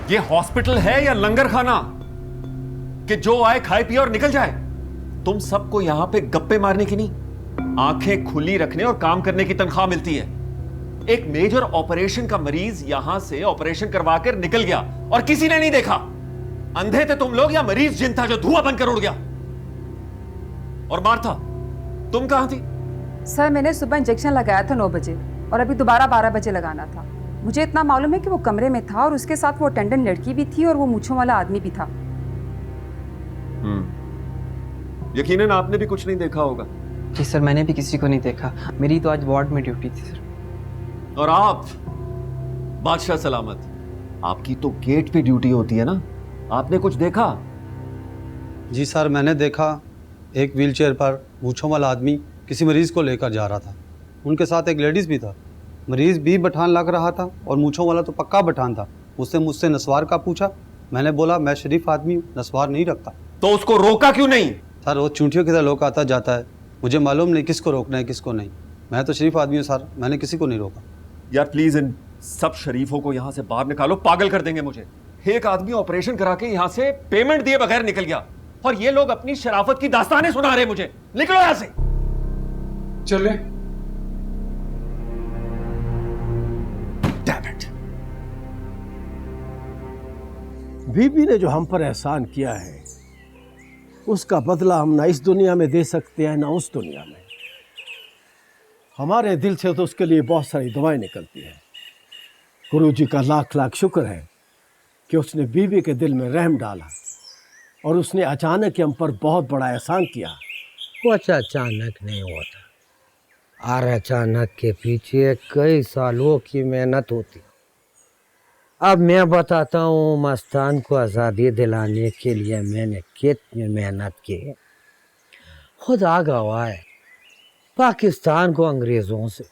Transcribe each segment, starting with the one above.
ये हॉस्पिटल है या लंगर खाना कि जो आए खाए पिए और निकल जाए? तुम सबको यहां पे गप्पे मारने की नहीं, आंखें खुली रखने और काम करने की तनख्वाह मिलती है। एक मेजर ऑपरेशन का मरीज यहां से ऑपरेशन करवा कर निकल गया और किसी ने नहीं देखा। अंधे थे तुम लोग या मरीज जिन था जो धुआं बनकर उड़ गया? और मार्था, तुम कहां थी? सर मैंने सुबह इंजेक्शन लगाया था 9 बजे और अभी दोबारा 12 बजे लगाना था। मुझे इतना मालूम है कि वो कमरे में था और उसके साथ वो अटेंडेंट लड़की भी थी और वो मूंछों वाला आदमी भी था। यकीनन आपने भी कुछ नहीं देखा होगा। जी सर, मैंने भी किसी को नहीं देखा। मेरी तो आज वार्ड में ड्यूटी थी सर। और आप बादशाह सलामत, आपकी तो गेट पे ड्यूटी होती है ना, आपने कुछ देखा? जी सर, मैंने देखा एक व्हीलचेयर पर मूंछों वाला आदमी किसी मरीज को लेकर जा रहा था। उनके साथ एक लेडीज भी था। मरीज भी पठान लग रहा था और मूंछों वाला तो पक्का पठान था। उसने मुझसे नस्वार का पूछा। मैंने बोला मैं शरीफ आदमी हूँ, नस्वार नहीं रखता। तो उसको रोका क्यों नहीं? सर वो चूंटियों की तरह लोग आता जाता है, मुझे मालूम नहीं किसको रोकना है किसको नहीं। मैं तो शरीफ आदमी हूँ सर, मैंने किसी को नहीं रोका। यार प्लीज इन सब शरीफों को यहां से बाहर निकालो, पागल कर देंगे मुझे। एक आदमी ऑपरेशन करा के यहां से पेमेंट दिए बगैर निकल गया और ये लोग अपनी शराफत की दास्तानें सुना रहे मुझे। निकलो यहां से। चले। Damn it. बीबी ने जो हम पर एहसान किया है उसका बदला हम ना इस दुनिया में दे सकते हैं ना उस दुनिया में। हमारे दिल से तो उसके लिए बहुत सारी दुआएं निकलती हैं। गुरु जी का लाख लाख शुक्र है कि उसने बीबी के दिल में रहम डाला और उसने अचानक हम पर बहुत बड़ा एहसान किया। कुछ अचानक नहीं होता और अचानक के पीछे कई सालों की मेहनत होती। अब मैं बताता हूँ मस्तान को आज़ादी दिलाने के लिए मैंने कितनी मेहनत की। खुदा गवाह है, पाकिस्तान को अंग्रेज़ों से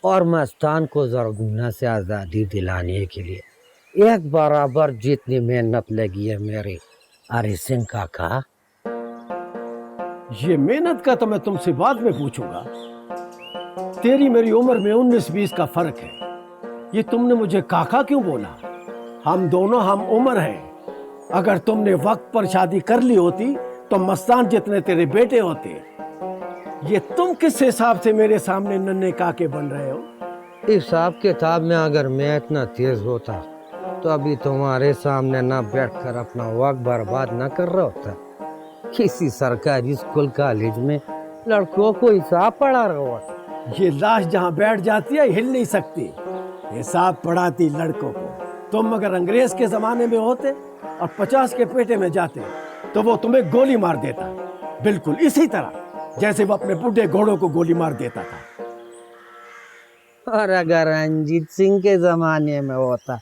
और मस्तान को ज़रगुना से आज़ादी दिलाने के लिए एक बराबर जितनी मेहनत लगी है मेरे अरे सिंह काका। ये मेहनत का तो मैं तुमसे बाद में पूछूंगा। तेरी मेरी उम्र में 19-20 का फर्क है। ये तुमने मुझे काका क्यों बोला? हम दोनों हम उम्र हैं। अगर तुमने वक्त पर शादी कर ली होती तो मस्तान जितने तेरे बेटे होते। ये तुम किस हिसाब से मेरे सामने नन्हे काके बन रहे हो? हिसाब किताब में अगर मैं इतना तेज होता तो अभी तुम्हारे सामने ना बैठकर अपना वक्त बर्बाद ना कर रहा होता। किसी सरकारी स्कूल कॉलेज में लड़कों को हिसाब पढ़ा रहा होता। ये लाश जहाँ बैठ जाती है हिल नहीं सकती। हिसाब पढ़ाती लड़कों को। तुम अगर अंग्रेज के जमाने में होते और 50 के पेटे में जाते तो वो तुम्हें गोली मार देता, बिल्कुल इसी तरह जैसे वो अपने बूढ़े घोड़ों को गोली मार देता था। और अगर रंजीत सिंह के जमाने में होता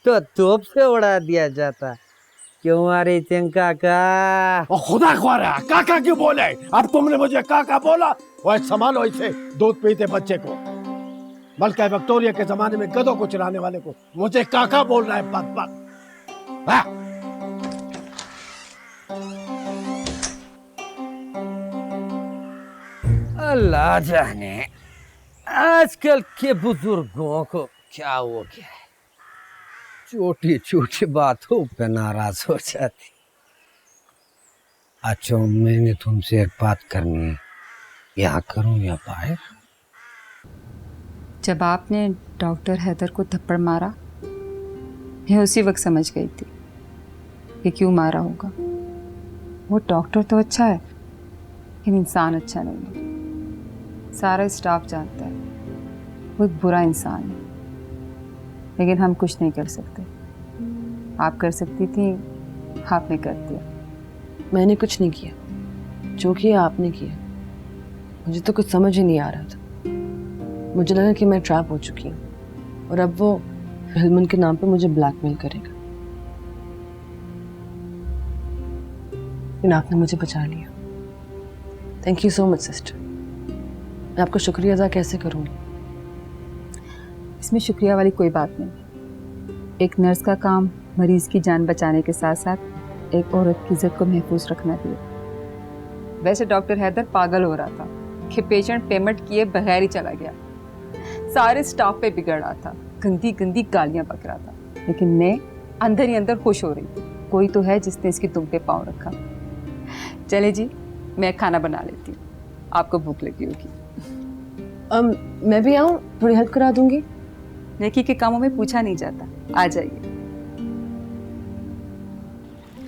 तो तोप से उड़ा दिया जाता। क्यों मारे सिंह काका? और खुदा ख्वारा काका क्यों बोले? अब तुमने मुझे काका बोला। वो संभालो इसे दूध पीते बच्चे को। बल्कि विक्टोरिया के जमाने में गधों को चलाने वाले को मुझे काका बोल रहा है। बदबक। अल्लाह जाने आजकल के बुजुर्गों को क्या हो गया है, छोटी छोटी बातों पे नाराज हो जाती। अच्छा मैंने तुमसे एक बात करनी है, यहाँ करूँ या बाहर? जब आपने डॉक्टर हैदर को थप्पड़ मारा मैं उसी वक्त समझ गई थी कि क्यों मारा होगा। वो डॉक्टर तो अच्छा है लेकिन इंसान अच्छा नहीं है। सारा स्टाफ जानता है वो एक बुरा इंसान है, लेकिन हम कुछ नहीं कर सकते। आप कर सकती थी, आपने कर दिया। मैंने कुछ नहीं किया, जो किया आपने किया। मुझे तो कुछ समझ ही नहीं आ रहा था। मुझे लगा कि मैं ट्रैप हो चुकी हूँ और अब वो हिलमन के नाम पे मुझे ब्लैकमेल करेगा, लेकिन आपने मुझे बचा लिया। Thank you so much sister. मैं आपको शुक्रिया अदा कैसे करूँगी? इसमें शुक्रिया वाली कोई बात नहीं। एक नर्स का काम मरीज की जान बचाने के साथ साथ एक औरत की इज्जत को महफूज रखना भी है। वैसे डॉक्टर हैदर पागल हो रहा था कि पेशेंट पेमेंट किए बगैर ही चला गया। सारे स्टाफ पे बिगड़ रहा था, गंदी गंदी गालियां बक रहा था, लेकिन मैं अंदर ही अंदर खुश हो रही थी, कोई तो है जिसने इसकी तुम पे पाँव रखा। चले जी, मैं खाना बना लेती हूँ, आपको भूख लगी होगी। मैं भी आऊँ, थोड़ी हेल्प करा दूंगी। नेकी के कामों में पूछा नहीं जाता, आ जाइए।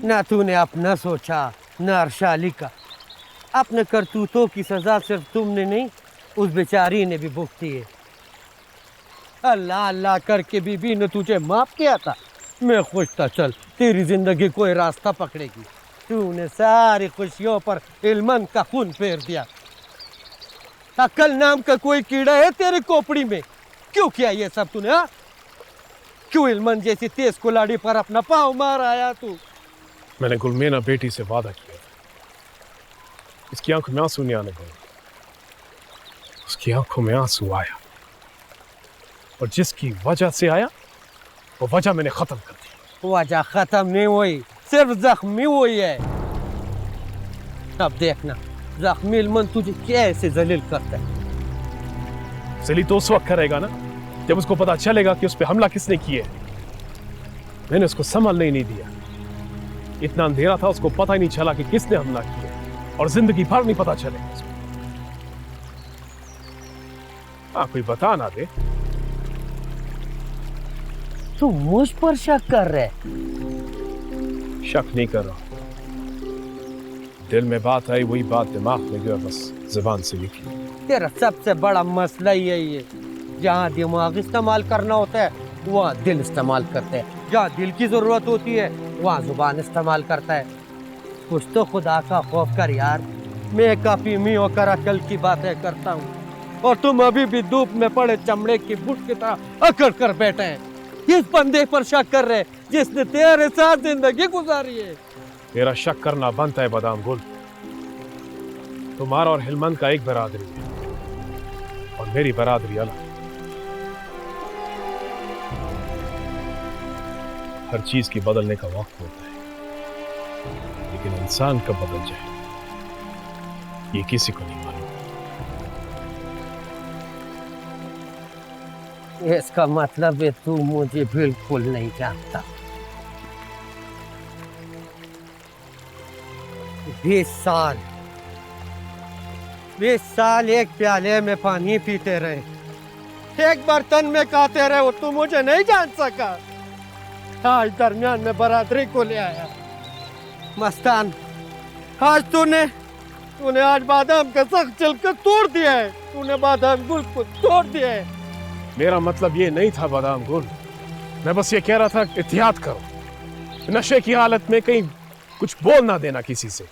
ना तूने अपना सोचा न अर्शाली का। अपने करतूतों की सजा सिर्फ तुमने नहीं, उस बेचारी ने भी भुगती है। अल्लाह अल्लाह करके बीबी ने तुझे माफ किया था। मैं खुश था, चल तेरी जिंदगी कोई रास्ता पकड़ेगी। तूने सारी खुशियों पर इल्मन का खून फेर दिया। अक्ल नाम का कोई कीड़ा है तेरी खोपड़ी में? क्यों किया ये सब तूने? हाँ, क्यों इल्मन जैसी तेज कुलाड़ी पर अपना पाँव मार आया तू? मैंने गुलमेना बेटी से वादा किया था, उसकी आंखों में आंसू नहीं आने देंगे। उसकी आंखों में आंसू आया, और जिसकी वजह से आया वो वजह मैंने खत्म कर दी। वजह खत्म नहीं हुई, सिर्फ जख्मी हुई है। अब देखना जख्मी इल्मन तुझे कैसे जलील करता है। जलील तो उस वक्त करेगा ना जब उसको पता चलेगा कि उस पर हमला किसने किया है। मैंने उसको संभलने ही नहीं दिया। इतना अंधेरा था, उसको पता ही नहीं चला कि किसने हमला किया, और जिंदगी भर नहीं पता चलेगा उसको। हाँ, कोई बता ना दे। तू मुझ पर शक कर रहे? शक नहीं कर रहा, दिल में बात आई वही बात दिमाग में गया, बस जुबान से निकली। तेरा सबसे बड़ा मसला ही है ये, जहाँ दिमाग इस्तेमाल करना होता है वहाँ दिल इस्तेमाल करते हैं, जहाँ दिल की जरूरत होती है वहाँ जुबान इस्तेमाल करता है। कुछ तो खुदा का खौफ कर यार। मैं काफी मी होकर अकल की बातें करता हूँ, और तुम अभी भी धूप में पड़े चमड़े की बुट की तरह अकड़ कर बैठे हैं। इस बंदे पर शक कर रहे जिसने तेरे साथ जिंदगी गुजारी है। तेरा शक करना बनता है बादाम गुल। तुम्हारा और हिलमन का एक बरादरी है, और मेरी बरादरी अलग। हर चीज की बदलने का वक्त होता है, लेकिन इंसान कब बदल जाए ये किसी को नहीं मालूम। इसका मतलब है तू मुझे बिल्कुल नहीं जानता। 20 साल एक प्याले में पानी पीते रहे, एक बर्तन में खाते रहे, और तू मुझे नहीं जान सका। आज दरमियान में बरादरी को ले आया। मस्तान, आज तूने आज बादाम का सख्त छिलका तोड़ दिया है। तूने बादाम गुल को तोड़ दिया है। मेरा मतलब ये नहीं था बादाम गुल, मैं बस ये कह रहा था एहतियात करो, नशे की हालत में कहीं कुछ बोल ना देना किसी से,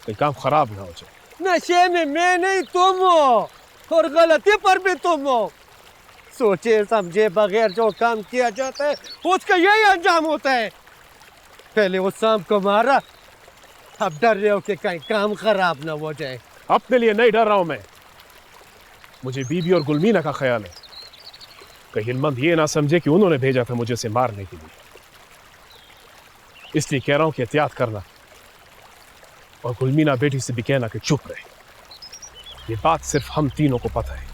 कहीं काम खराब ना हो जाए। नशे में मैं नहीं तुम हो, और गलती पर भी तुम हो। सोचे समझे बगैर जो काम किया जाता है उसका यही अंजाम होता है। पहले उस सांप को मारा, अब डर रहे हो कि कहीं काम खराब ना हो जाए। अपने लिए नहीं डर रहा हूं मैं, मुझे बीबी और गुलमीना का ख्याल है। कहीं हिलमंद ये ना समझे कि उन्होंने भेजा था मुझे से मारने के लिए। इसलिए कह रहा हूं कि एहतियात करना, और गुलमीना बेटी से भी कहना कि चुप रहे। ये बात सिर्फ हम तीनों को पता है।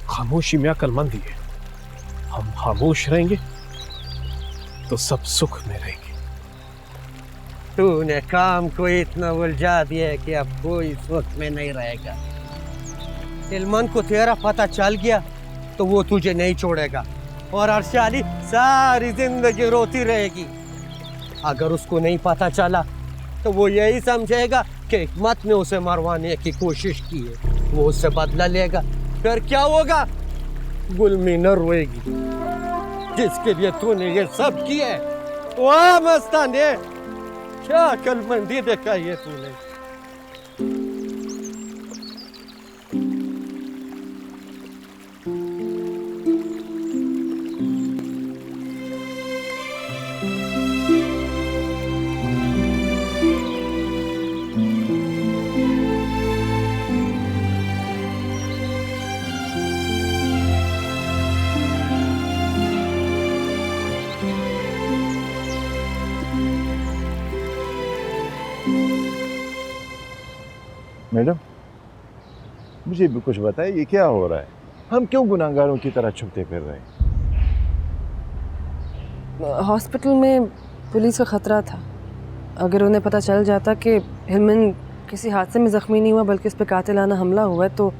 खामोशी में अक्लमंदी है। हम खामोश रहेंगे तो सब सुख में रहेंगे। तूने काम को इतना उलझा दिया है कि अब कोई सुख में नहीं रहेगा। इल्मान को तेरा पता चल गया तो वो तुझे नहीं छोड़ेगा, और अर्शाली सारी जिंदगी रोती रहेगी। अगर उसको नहीं पता चला तो वो यही समझेगा कि हिकमत ने उसे मरवाने की कोशिश की है, वो उससे बदला लेगा। फिर क्या होगा? गुलमीना रोएगी, जिसके लिए तूने ये सब किया है। वाह मस्तान, ये क्या अक्लमंदी दिखाई है तूने। मैडम, मुझे भी कुछ बताइए, ये क्या हो रहा है? हम क्यों गुनाहगारों की तरह छुपते फिर रहे हैं? हॉस्पिटल में पुलिस का ख़तरा था। अगर उन्हें पता चल जाता कि हिलमन किसी हादसे में ज़ख्मी नहीं हुआ बल्कि उस पर कातिलाना हमला हुआ है तो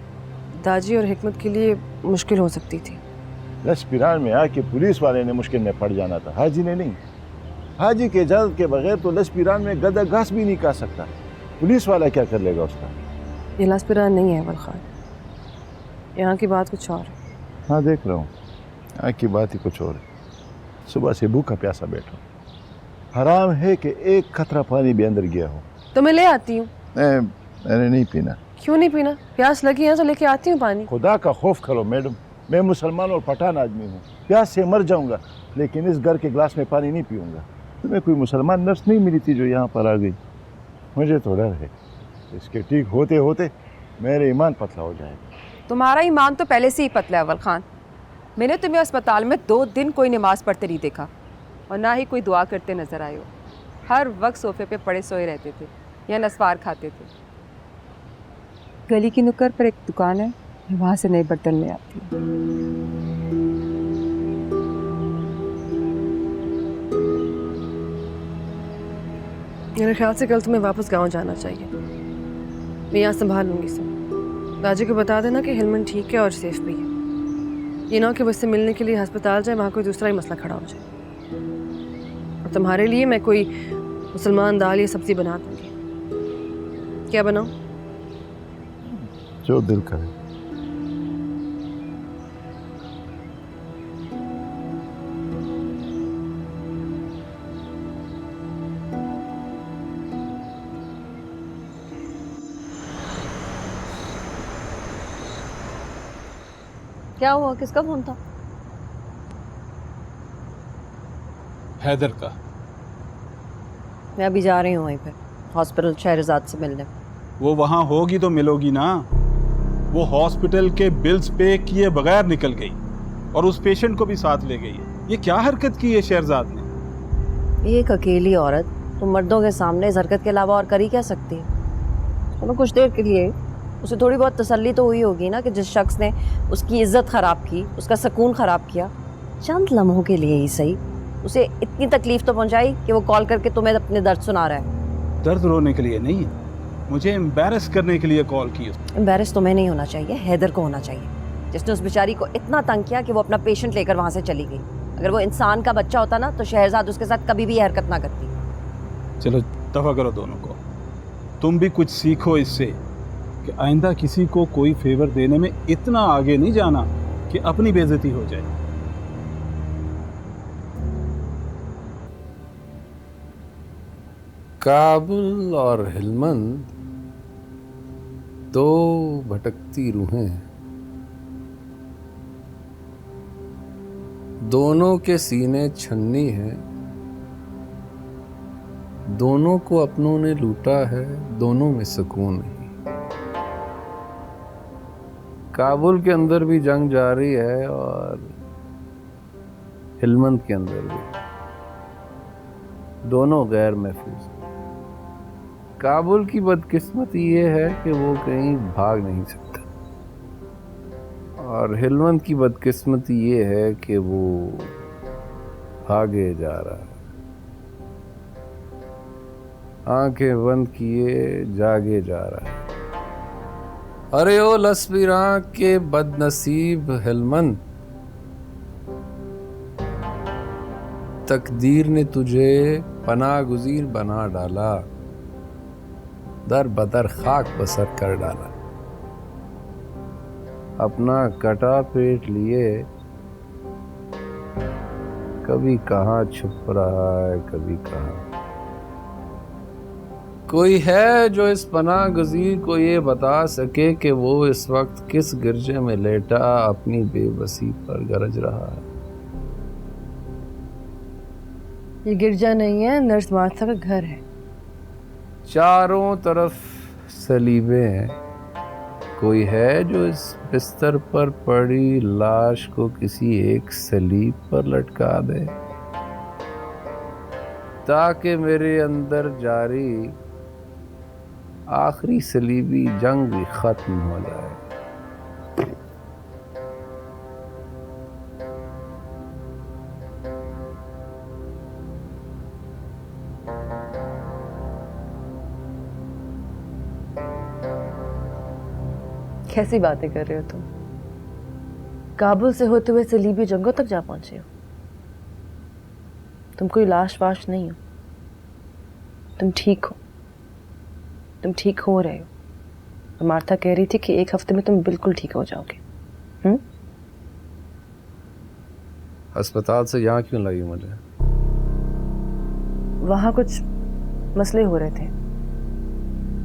दाजी और हिकमत के लिए मुश्किल हो सकती थी। लसपिरान में आके पुलिस वाले ने मुश्किल में पड़ जाना था, हाजी ने नहीं। हाजी के इजाज़त के बगैर तो लसपिरान में गदा घास भी नहीं काट सकता। पुलिस वाला क्या कर लेगा उसका? ये लसपिरान नहीं है अव्वल खान, यहाँ की बात कुछ और है। हाँ देख रहा हूँ, यहाँ की बात ही कुछ और है। सुबह से भूखा प्यासा बैठा, हराम है कि एक खतरा पानी भी अंदर गया हो। तो मैं ले आती हूँ। मैंने नहीं पीना। क्यों नहीं पीना? प्यास लगी है तो लेके आती हूँ पानी। खुदा का खौफ करो मैडम, मैं मुसलमान और पठान आदमी हूँ, प्यास से मर जाऊंगा लेकिन इस घर के गिलास में पानी नहीं पीऊंगा। तुम्हें कोई मुसलमान नर्स नहीं मिली थी जो यहाँ पर आ गई? मुझे तो डर है इसके ठीक होते होते मेरे ईमान पतला हो जाएगा। तुम्हारा ईमान तो पहले से ही पतला है अव्वल खान। मैंने तुम्हें अस्पताल में 2 दिन कोई नमाज पढ़ते नहीं देखा और ना ही कोई दुआ करते नजर आए हो। हर वक्त सोफे पे पड़े सोए रहते थे या नस्वार खाते थे। गली की नुक्कड़ पर एक दुकान है, मैं वहाँ से नए बर्तन ले आती हूँ। मेरे ख्याल से कल तुम्हें वापस गांव जाना चाहिए। मैं यहाँ संभाल लूँगी सब। दादी को बता देना कि हिलमन ठीक है और सेफ भी है। ये ना कि उससे मिलने के लिए अस्पताल जाए, वहाँ कोई दूसरा ही मसला खड़ा हो जाए। और तुम्हारे लिए मैं कोई मुसलमान दाल या सब्जी बना दूँगी। क्या बनाऊँ? जो दिल करे। क्या हुआ? किसका फोन था? हैदर का। मैं अभी जा रही हूँ वहीं पे हॉस्पिटल शहरजाद से मिलने। वो वहाँ होगी तो मिलोगी ना। वो हॉस्पिटल के बिल्स पे किए बगैर निकल गई और उस पेशेंट को भी साथ ले गई। ये क्या हरकत की है शहरजाद ने? एक अकेली औरत तुम मर्दों के सामने इस हरकत के अलावा और कर ही क्या सकती है? चलो कुछ देर के लिए उसे थोड़ी बहुत तसल्ली तो हुई होगी ना कि जिस शख्स ने उसकी इज्जत ख़राब की, उसका सुकून ख़राब किया, चंद लम्हों के लिए ही सही उसे इतनी तकलीफ तो पहुंचाई कि वो कॉल करके तुम्हें अपने दर्द सुना रहा है। दर्द रोने के लिए नहीं, मुझे एम्बैरस करने के लिए कॉल की। एम्बैरस तुम्हें नहीं होना चाहिए, हैदर को होना चाहिए, जिसने उस बेचारी को इतना तंग किया कि वो अपना पेशेंट लेकर वहाँ से चली गई। अगर वो इंसान का बच्चा होता ना तो शहरजाद उसके साथ कभी भी हरकत ना करती। चलो दफा करो दोनों को। तुम भी कुछ सीखो इससे कि आइंदा किसी को कोई फेवर देने में इतना आगे नहीं जाना कि अपनी बेइज्जती हो जाए। काबुल और हिलमंद दो भटकती रूहें हैं। दोनों के सीने छन्नी हैं, दोनों को अपनों ने लूटा है, दोनों में सुकून नहीं। काबुल के अंदर भी जंग जारी है और हिलमंद के अंदर भी, दोनों गैर महफूज। काबुल की बदकिस्मती ये है कि वो कहीं भाग नहीं सकता और हिलमंद की बदकिस्मती ये है कि वो भागे जा रहा है। आंखें बंद किए जागे जा रहा है। अरे ओ लसबीरा के बदनसीब हिलमंद, तकदीर ने तुझे पनागुज़ीर बना डाला, दर बदर खाक बसर कर डाला। अपना कटा पेट लिए कभी कहाँ छुप रहा है, कभी कहाँ। कोई है जो इस पनाह गुज़ीर को ये बता सके कि वो इस वक्त किस गिरजे में लेटा अपनी बेबसी पर गरज रहा है? ये गिरजा नहीं है, नर्स मार्था का घर है। चारों तरफ सलीबे हैं। कोई है जो इस बिस्तर पर पड़ी लाश को किसी एक सलीब पर लटका दे ताकि मेरे अंदर जारी आखिरी सलीबी जंग भी खत्म हो जाए। कैसी बातें कर रहे हो तुम? काबुल से होते हुए सलीबी जंगों तक जा पहुंचे हो। तुम कोई लाश वाश नहीं हो, तुम ठीक हो, तुम ठीक हो रहे हो। मार्था कह रही थी कि 1 हफ्ते में तुम बिल्कुल ठीक हो जाओगे। अस्पताल से यहाँ क्यों लाई मुझे? वहां कुछ मसले हो रहे थे।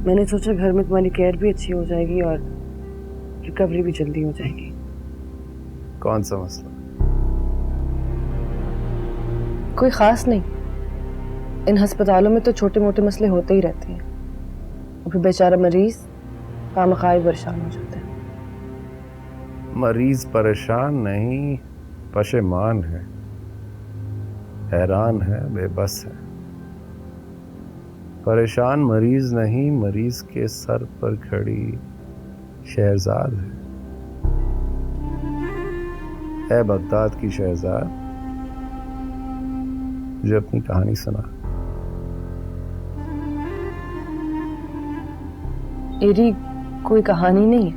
मैंने सोचा घर में तुम्हारी केयर भी अच्छी हो जाएगी और रिकवरी भी जल्दी हो जाएगी। कौन सा मसला? कोई खास नहीं। इन अस्पतालों में तो छोटे मोटे मसले होते ही रहते हैं और फिर बेचारा मरीज खामखाई परेशान हो जाता है। मरीज परेशान नहीं, पशेमान है, हैरान है, बेबस है। परेशान मरीज नहीं, मरीज के सर पर खड़ी शहजाद है बगदाद की शहजाद जो अपनी कहानी सुना। मेरी कोई कहानी नहीं है।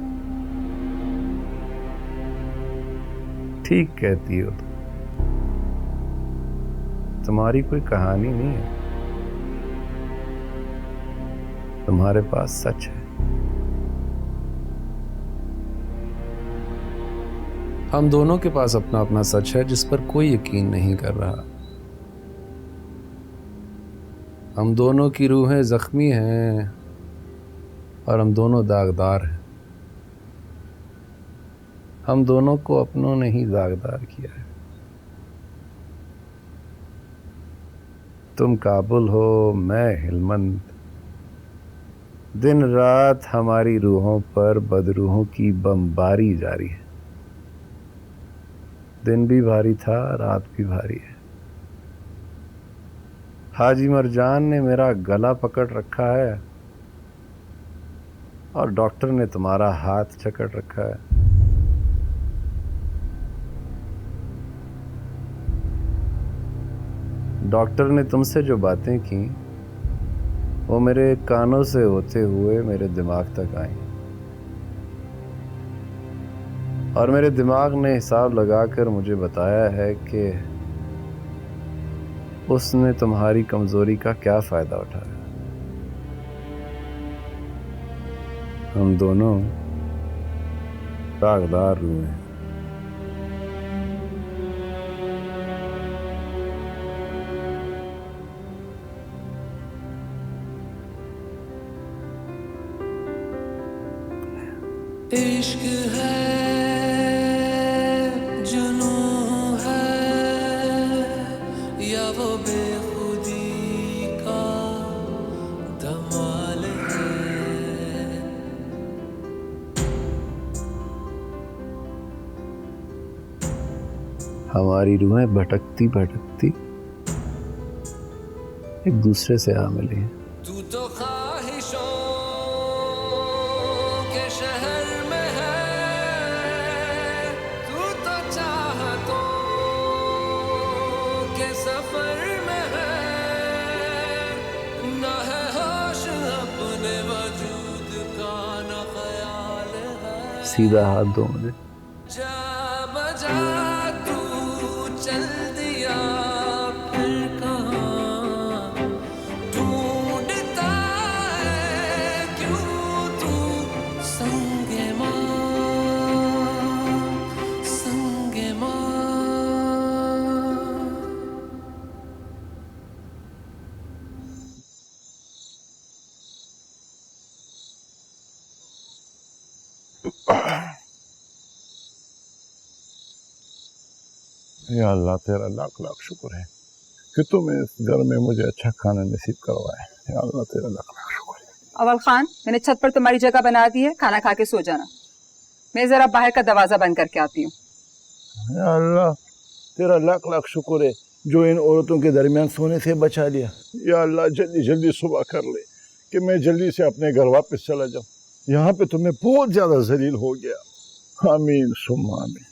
ठीक कहती हो, तुम्हारी कोई कहानी नहीं है, तुम्हारे पास सच है। हम दोनों के पास अपना अपना सच है जिस पर कोई यकीन नहीं कर रहा। हम दोनों की रूहें जख्मी हैं और हम दोनों दागदार हैं। हम दोनों को अपनों ने ही दागदार किया है। तुम काबुल हो, मैं हिलमंद। दिन रात हमारी रूहों पर बदरूहों की बमबारी जारी है। दिन भी भारी था, रात भी भारी है। हाजी मरजान ने मेरा गला पकड़ रखा है और डॉक्टर ने तुम्हारा हाथ जकड़ रखा है। डॉक्टर ने तुमसे जो बातें की वो मेरे कानों से होते हुए मेरे दिमाग तक आई और मेरे दिमाग ने हिसाब लगाकर मुझे बताया है कि उसने तुम्हारी कमजोरी का क्या फायदा उठाया। हम दोनों दागदार रूह हैं। इश्क है, जुनू है, या वो बेखुदी का धमाल है। हमारी रूहें भटकती भटकती एक दूसरे से आ मिली हैं। तू तो ख्वाहिशों के शहर में है, तू तो चाहतों के सफर में है, ना है होश अपने वजूद का, ना ख्याल है। सीधा हाथ दो मुझे। जा बजा तू चल दिया फिर कहाँ ढूंढता है क्यों तू संगे माँ, संगे माँ। या अल्लाह तेरा लाख लाख शुक्र है कि तुम इस घर में मुझे अच्छा खाना नसीब करवाए। या अल्लाह तेरा लाख लाख शुक्र है। अव्वल खान, मैंने छत पर तुम्हारी जगह बना दी है, खाना खा के सो जाना। मैं जरा बाहर का दरवाजा बंद करके आती हूँ। या अल्लाह तेरा लाख लाख शुक्र है जो इन औरतों के दरमियान सोने से बचा लिया। या अल्लाह जल्दी जल्दी सुबह कर ले कि मैं जल्दी से अपने घर वापस चला जाऊँ। यहाँ पे तुम्हें बहुत ज्यादा जलील हो गया। आमीन सुम्मा आमीन।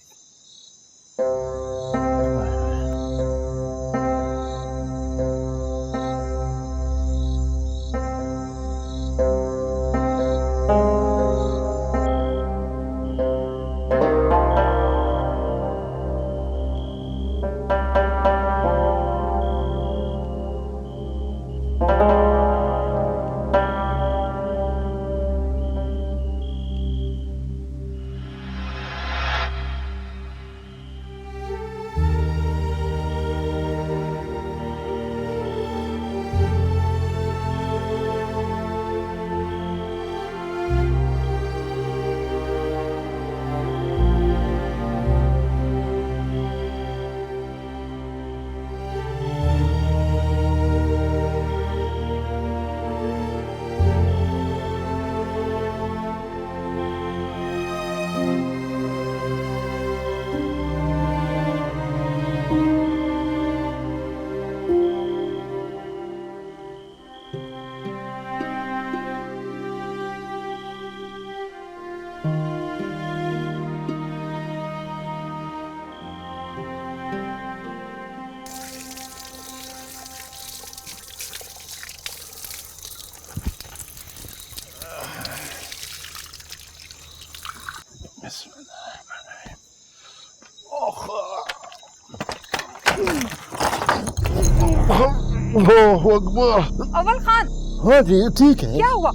अव्वल खान, हाँ जी ठीक है। क्या हुआ?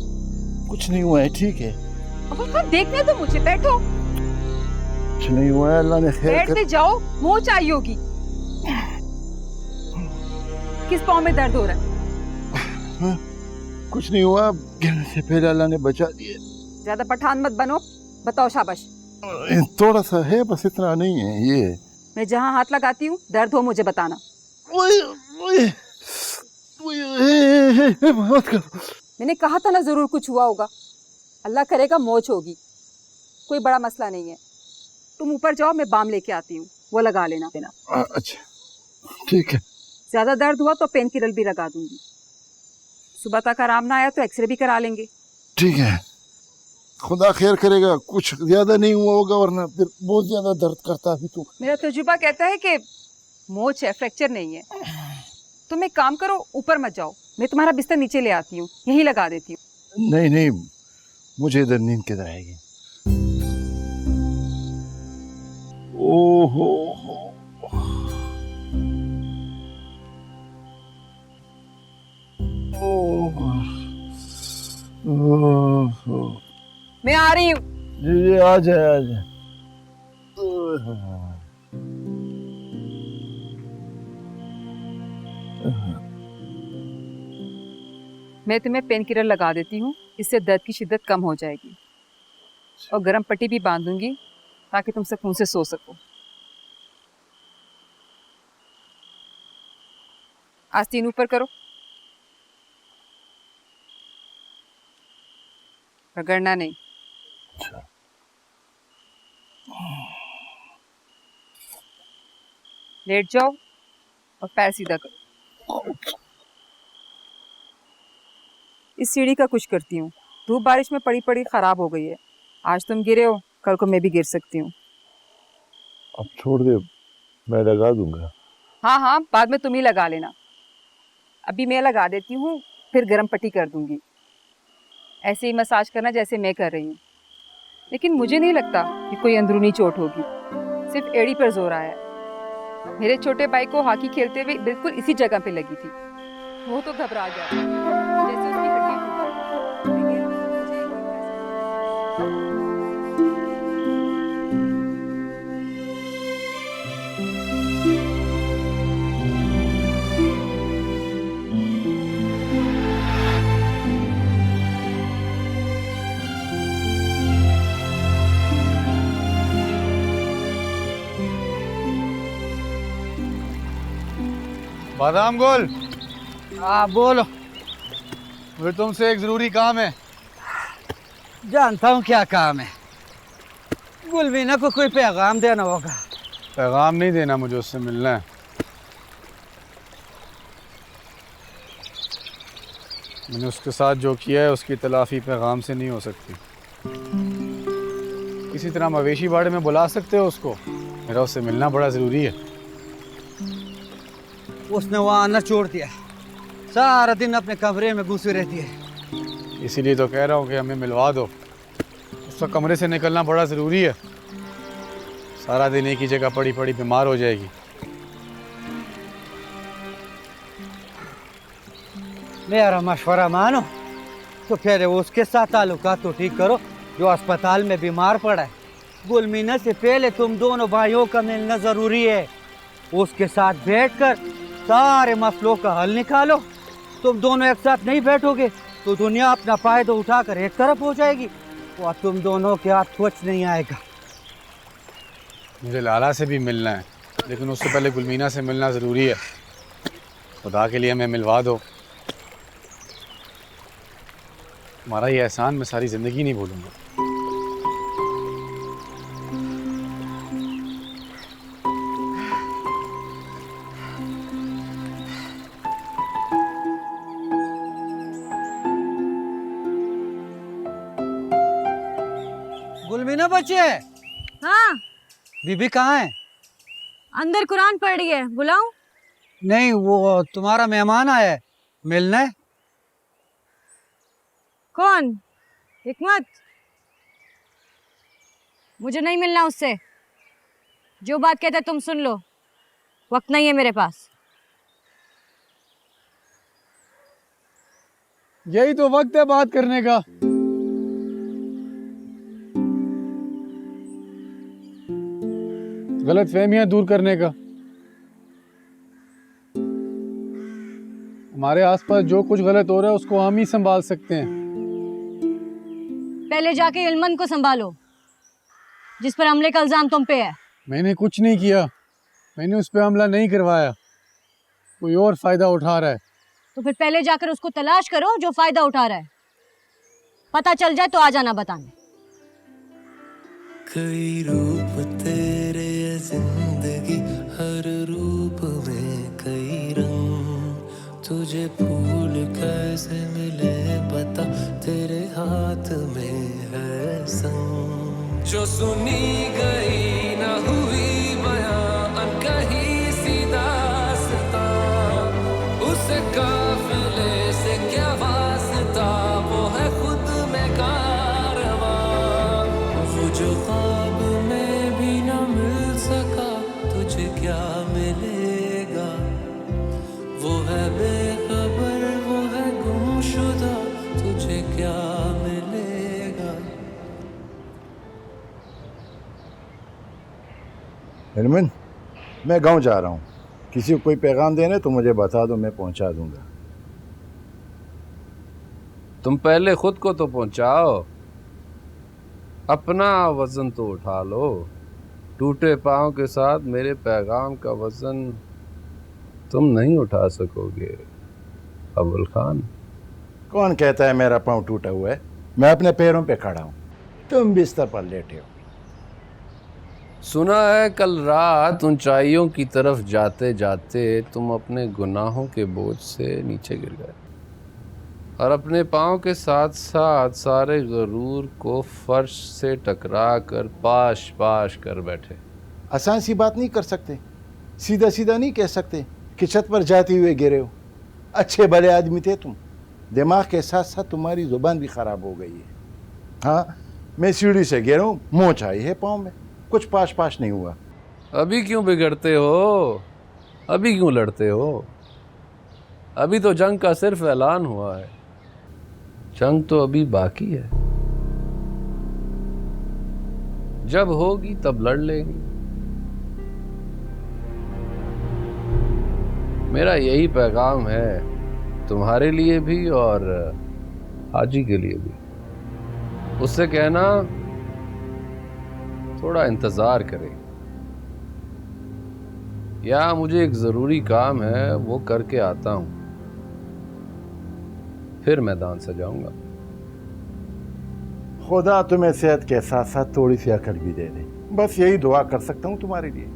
कुछ नहीं हुआ है, ठीक है। अव्वल खान देखने तो मुझे, बैठो। कुछ नहीं हुआ है, अल्लाह ने खैर बैठते जाओ, मुंह चाहिए होगी। किस पाँव में दर्द हो रहा है? हाँ, कुछ नहीं हुआ, गिरने से पहले अल्लाह ने बचा दिए। ज्यादा पठान मत बनो, बताओ शाबाश। थोड़ा सा है, बस इतना नहीं है ये। मैं जहाँ हाथ लगाती हूँ दर्द हो मुझे बताना। मत करो। मैंने कहा था ना जरूर कुछ हुआ होगा। अल्लाह करेगा मौज होगी, कोई बड़ा मसला नहीं है। तुम ऊपर जाओ, मैं बाम लेके आती हूँ, वो लगा लेना बिना। अच्छा ठीक है। ज्यादा दर्द हुआ तो पेन किलर भी लगा दूंगी। सुबह तक आराम ना आया तो एक्सरे भी करा लेंगे। ठीक है, खुदा खैर करेगा, कुछ ज्यादा नहीं हुआ होगा, वरना फिर बहुत ज्यादा दर्द करता है। तो मेरा तजुर्बा कहता है कि मोच है, फ्रैक्चर नहीं है। तुम एक काम करो, ऊपर मत जाओ, मैं तुम्हारा बिस्तर नीचे ले आती हूँ, यहीं लगा देती हूँ। नहीं नहीं, मुझे इधर नींद किधर आएगी। ओहो मैं आ रही हूँ। जी आ जाए आ जाए। मैं तुम्हें पेन किलर लगा देती हूँ, इससे दर्द की शिद्दत कम हो जाएगी, और गर्म पट्टी भी बांधूंगी ताकि तुम सुकून से सो सको। आस्तीन ऊपर करो, रगड़ना नहीं। लेट जाओ और पैर सीधा करो। इस सीढ़ी का कुछ करती हूँ, धूप बारिश में पड़ी पड़ी खराब हो गई है। आज तुम गिरे हो, कल को मैं भी गिर सकती हूँ। अब छोड़ दे, मैं लगा दूंगा। हाँ हाँ, बाद में तुम ही लगा लेना। अभी मैं लगा देती हूँ, फिर गर्म पट्टी कर दूंगी। ऐसे ही मसाज करना जैसे मैं कर रही हूँ। लेकिन मुझे नहीं लगता कि कोई अंदरूनी चोट होगी, सिर्फ एड़ी पर जोर आया है। मेरे छोटे भाई को हॉकी खेलते हुए बिल्कुल इसी जगह पे लगी थी, वो तो घबरा गया जैसे उसकी हड्डी टूट गई। लेकिन मुझे कोई बादाम गोल। हाँ बोलो। फिर तुमसे एक जरूरी काम है। जानता हूँ क्या काम है। गुलमीना को कोई पैगाम देना होगा। पैगाम नहीं देना, मुझे उससे मिलना है। मैंने उसके साथ जो किया है उसकी तलाफी पैगाम से नहीं हो सकती। किसी तरह मवेशी बाड़े में बुला सकते हो उसको, मेरा उससे मिलना बड़ा ज़रूरी है। उसने वहाँ आना छोड़ दिया, सारा दिन अपने कमरे में घुसी रहती है। इसीलिए तो कह रहा हूँ कि हमें मिलवा दो। उसका कमरे से निकलना बड़ा ज़रूरी है, सारा दिन एक ही जगह पड़ी पड़ी बीमार हो जाएगी। मेरा मशवरा मानो तो फिर उसके साथ ताल्लुकात तो ठीक करो जो अस्पताल में बीमार पड़ा है। गुलमीना से पहले तुम दोनों भाइयों का मिलना ज़रूरी है। उसके साथ बैठकर सारे मसलों का हल निकालो। तुम दोनों एक साथ नहीं बैठोगे तो दुनिया अपना फायदा उठाकर एक तरफ हो जाएगी और तुम दोनों के हाथ कुछ नहीं आएगा। मुझे लाला से भी मिलना है, लेकिन उससे पहले गुलमीना से मिलना ज़रूरी है। खुदा के लिए हमें मिलवा दो। हमारा ये एहसान मैं सारी ज़िंदगी नहीं भूलूंगा। गुलमीना बच्चे। हाँ, बीबी कहाँ है? अंदर कुरान पढ़ रही है, बुलाऊं? नहीं, वो तुम्हारा मेहमान आया है, मिलना है। कौन? हिकमत? मुझे नहीं मिलना उससे। जो बात कहता है तुम सुन लो, वक्त नहीं है मेरे पास। यही तो वक्त है बात करने का। गलत फहमियां दूर करने का। हमारे आसपास जो कुछ गलत हो रहा है उसको हम ही संभाल सकते हैं। पहले जाके इल्मन को संभालो, जिस पर हमले का इल्जाम तुम पे है। मैंने कुछ नहीं किया, मैंने उस पर हमला नहीं करवाया। कोई और फायदा उठा रहा है। तो फिर पहले जाकर उसको तलाश करो जो फायदा उठा रहा है। पता चल जाए तो आ जाना बताने। कई रूप तेरे जिंदगी, हर रूप में कई रंग। तुझे फूल कैसे मिले बता, तेरे हाथ में है संग। जो सुनी गई ना हुई बयां, अनकही सी दास्तां। उसे काफिले से क्या वास्ता, वो है खुद में कारवां। वो जो ख्वाब में भी ना मिल सका, तुझे क्या मिलेगा। वो है बेखबर, वो है गुमशुदा, तुझे क्या मिलेगा। हिरमन, मैं गांव जा रहा हूँ। किसी को कोई पैगाम देना तो मुझे बता दो, मैं पहुंचा दूंगा। तुम पहले खुद को तो पहुंचाओ, अपना वजन तो उठा लो। टूटे पांव के साथ मेरे पैगाम का वजन तुम नहीं उठा सकोगे अबुल खान। कौन कहता है मेरा पाँव टूटा हुआ है? मैं अपने पैरों पे खड़ा हूँ, तुम बिस्तर पर लेटे हो। सुना है कल रात ऊंचाइयों की तरफ जाते जाते तुम अपने गुनाहों के बोझ से नीचे गिर गए और अपने पाँव के साथ साथ सारे गरूर को फर्श से टकरा कर पाश पाश कर बैठे। आसान सी बात नहीं कर सकते, सीधा सीधा नहीं कह सकते कि छत पर जाते हुए गिरे हो। अच्छे भले आदमी थे तुम, दिमाग के साथ साथ तुम्हारी जुबान भी खराब हो गई है। हाँ, मैं सीढ़ी से गिरा हूँ, मोच आई है पाँव में, कुछ पाश पाश नहीं हुआ। अभी क्यों बिगड़ते हो, अभी क्यों लड़ते हो? अभी तो जंग का सिर्फ ऐलान हुआ है, जंग तो अभी बाकी है। जब होगी तब लड़ लेंगे। मेरा यही पैगाम है तुम्हारे लिए भी और हाजी के लिए भी। उससे कहना थोड़ा इंतजार करे, या मुझे एक जरूरी काम है वो करके आता हूं, फिर मैदान सजाऊंगा। खुदा तुम्हें सेहत के साथ साथ थोड़ी सी अकल भी दे दे, बस यही दुआ कर सकता हूँ तुम्हारे लिए।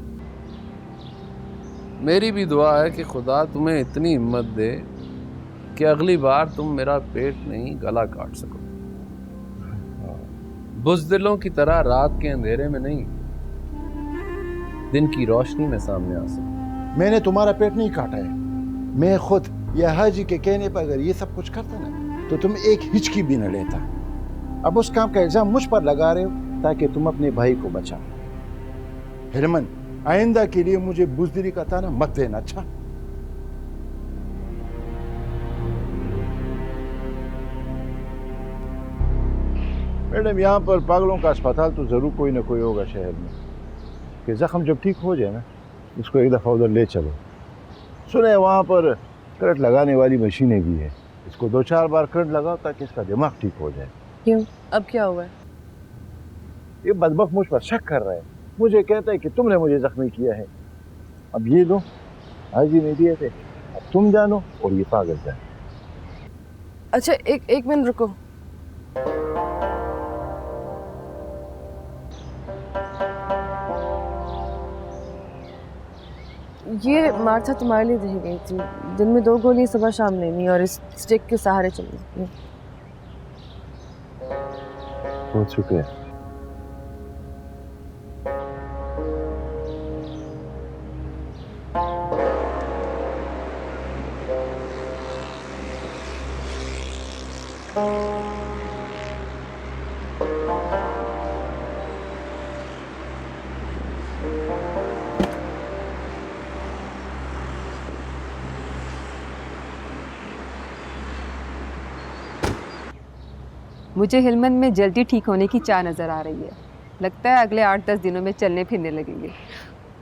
मेरी भी दुआ है कि खुदा तुम्हें इतनी हिम्मत दे कि अगली बार तुम मेरा पेट नहीं गला काट सको। बुज़दिलों की तरह रात के अंधेरे में नहीं, दिन की रोशनी में सामने आ सको। मैंने तुम्हारा पेट नहीं काटा है, मैं खुद या हाजी के कहने पर अगर ये सब कुछ करता ना तो तुम एक हिचकी भी न लेता। अब उस काम का इल्जाम मुझ पर लगा रहे हो ताकि तुम अपने भाई को बचाओ। हिरमन, आइंदा के लिए मुझे बुज़दिली का ताना मत देना, अच्छा? मैडम, यहाँ पर पागलों का अस्पताल तो जरूर कोई ना कोई होगा शहर में, कि जख्म जब ठीक हो जाए ना उसको एक दफ़ा उधर ले चलो। सुने वहाँ पर करंट लगाने वाली मशीनें भी है, इसको 2-4 बार करंट लगाओ ताकि इसका दिमाग ठीक हो जाए। क्यों, अब क्या हुआ है? ये बदबख्त मुझ पर शक कर रहा है, मुझे कहता है कि तुमने मुझे जख्मी किया है। अब ये लो, हाजी ने दिए थे, अब तुम जानो और ये पागल जाने। अच्छा, एक मिनट रुको। ये मार्था तुम्हारे लिए दी गई थी, दिन में 2 गोली, सुबह शाम लेनी और इस स्टिक के सहारे चलनी। हो चुके हैं। मुझे हिलमन में जल्दी ठीक होने की चाह नज़र आ रही है। लगता है अगले 8-10 दिनों में चलने फिरने लगेंगे।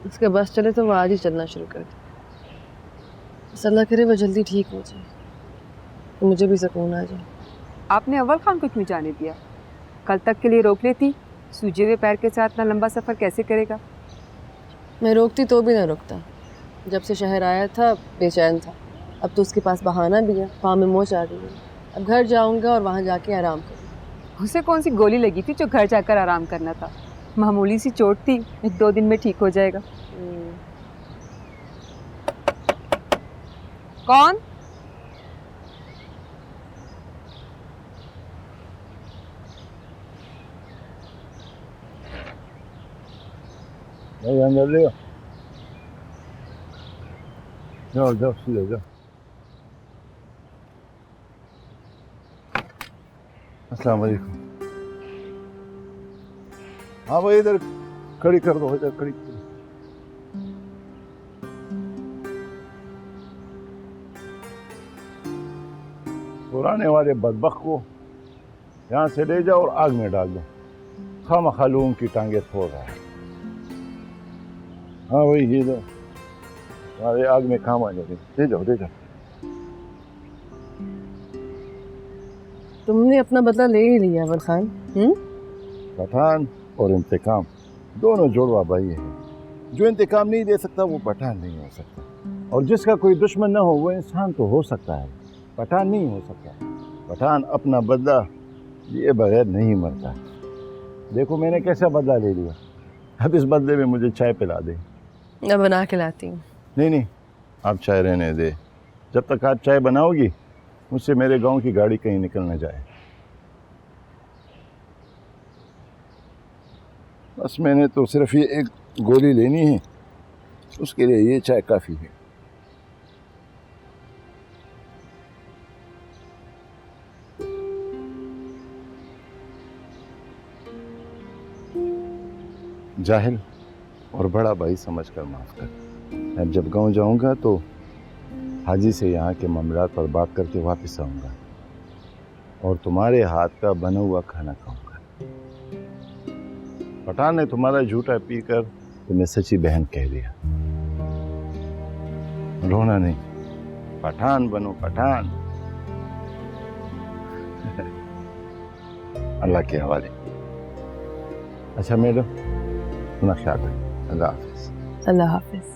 उसके बस चले तो वो आज ही चलना शुरू कर दे। बस अल्लाह करे वो जल्दी ठीक हो जाए तो मुझे भी सुकून आ जाए। आपने अव्वल खान को क्यों जाने दिया? कल तक के लिए रोक लेती। सूजे हुए पैर के साथ इतना लंबा सफ़र कैसे करेगा? मैं रोकती तो भी ना रुकता। जब से शहर आया था बेचैन था, अब तो उसके पास बहाना भी है, पाँव में मोच आ गई है। अब घर जाऊंगा और वहाँ जाके आराम करूँगा। उसे कौन सी गोली लगी थी जो घर जाकर आराम करना था? मामूली सी चोट थी, 1-2 दिन में ठीक हो जाएगा। कौन? नहीं अंदर ले जाओ जाओ सीधे जाओ। अस्सलाम वालेकुम। हाँ भाई इधर खड़ी कर दो, इधर खड़ी कर दो। पुराने वाले बदबख्त को यहाँ से ले जाओ और आग में डाल दो। खामखा लोगों की टांगे फोड़ रहा है। हाँ भाई ये दो, हमारे आग में काम आ जाएगी। ले जाओ ले जाओ। तुमने अपना बदला ले ही लिया अव्वल खान। पठान और इंतकाम दोनों जुड़वा भाई है। जो इंतकाम नहीं दे सकता वो पठान नहीं हो सकता, और जिसका कोई दुश्मन न हो वो इंसान तो हो सकता है, पठान नहीं हो सकता। पठान अपना बदला लिए बगैर नहीं मरता। देखो मैंने कैसा बदला ले लिया। अब इस बदले में मुझे चाय पिला दे। मैं बना के लाती हूँ। नहीं आप चाय रहने दे। जब तक आप चाय बनाओगी मुझसे मेरे गांव की गाड़ी कहीं निकल न जाए। बस मैंने तो सिर्फ ये एक गोली लेनी है, उसके लिए ये चाय काफ़ी है। जाहिल और बड़ा भाई समझकर माफ़ कर। अब जब गांव जाऊंगा तो हाजी से यहाँ के मामलात पर बात करके वापस आऊँगा और तुम्हारे हाथ का बना हुआ खाना खाऊंगा। पठान ने तुम्हारा झूठा पीकर तुम्हें सच्ची बहन कह दिया। रोना नहीं, पठान बनो पठान। अल्लाह के हवाले। अच्छा मैडम, अपना ख्याल रखें। अल्लाह हाफिज। अल्लाह हाफिज।